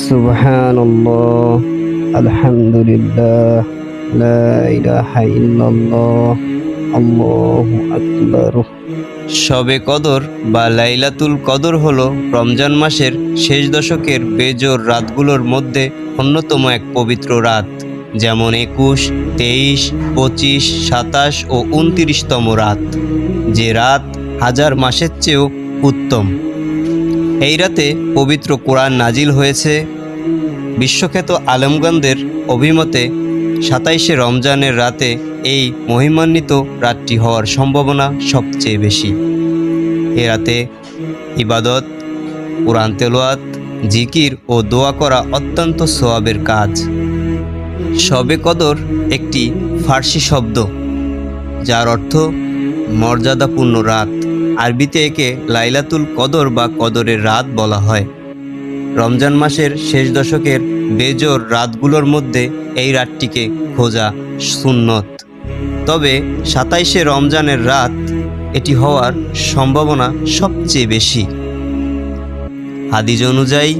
সুবহানাল্লাহ, আলহামদুলিল্লাহ, লা ইলাহা ইল্লাল্লাহ, আল্লাহু আকবার। শবে কদর বা লাইলাতুল কদর হলো রমজান মাসের শেষ দশকের বেজোর রাতগুলোর মধ্যে অন্যতম এক পবিত্র রাত, যেমন 21, 23, 25, 27 ও 29তম রাত, যে রাত হাজার মাসের চেয়েও উত্তম। এই রাতে পবিত্র কোরআন নাজিল হয়েছে। বিশ্বখ্যাত আলেমগণদের অভিমতে 27শে রমজানের রাতে এই মহিমান্বিত রাতটি হওয়ার সম্ভাবনা সবচেয়ে বেশি। এ রাতে ইবাদত, কোরআন তেলাওয়াত, জিকির ও দোয়া করা অত্যন্ত সওয়াবের কাজ। শবে কদর একটি ফার্সি শব্দ, যার অর্থ মর্যাদাপূর্ণ রাত। আরবিতে একে লাইলাতুল কদর বা কদরের রাত বলা হয়। রমজান মাসের শেষ দশকের বেজোর রাতগুলোর মধ্যে এই রাতটিকে খোঁজা সুন্নত। তবে 27শে রমজানের রাত এটি হওয়ার সম্ভাবনা সবচেয়ে বেশি। হাদিস অনুযায়ী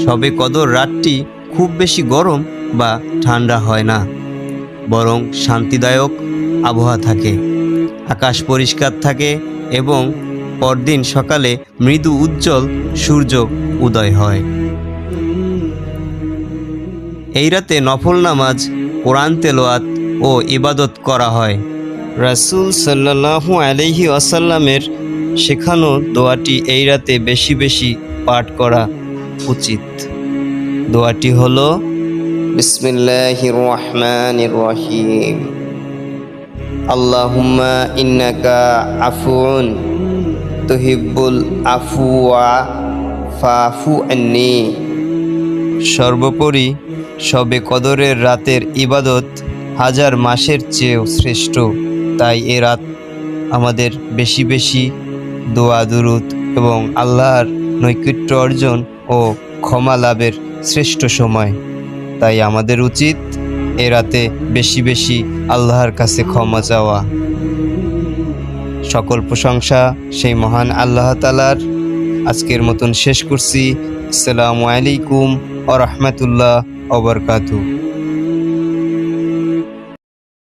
শবে কদর রাতটি খুব বেশি গরম বা ঠান্ডা হয় না, বরং শান্তিদায়ক আবহাওয়া থাকে, আকাশ পরিষ্কার থাকে এবং পরদিন সকালে মৃদু উজ্জ্বল সূর্য উদয় হয়। এই রাতে নফল নামাজ, কোরআন তেলাওয়াত ও ইবাদত করা হয়। রাসূল সাল্লাল্লাহু আলাইহি ওয়াসাল্লামের শেখানো দোয়াটি এই রাতে বেশি বেশি পাঠ করা উচিত। দোয়াটি হলো বিসমিল্লাহির রহমানির রহিম, আল্লাহুম্মা ইন্নাকা আফুউন তুহিব্বুল আফওয়া ফাফু আন্নি। সর্বোপরি শবে কদরের রাতের ইবাদত হাজার মাসের চেয়েও শ্রেষ্ঠ। তাই এ রাত আমাদের বেশি বেশি দোয়া দুরুদ এবং আল্লাহর নৈকট্য অর্জন ও ক্ষমা লাভের শ্রেষ্ঠ সময়। তাই আমাদের উচিত এ রাতে বেশি বেশি আল্লাহর কাছে ক্ষমা চাওয়া। সকল প্রশংসা সেই মহান আল্লাহ তাআলার। আজকের মতন শেষ করছি। আসসালামু আলাইকুম ওয়া রাহমাতুল্লাহ ওয়া বারাকাতুহু।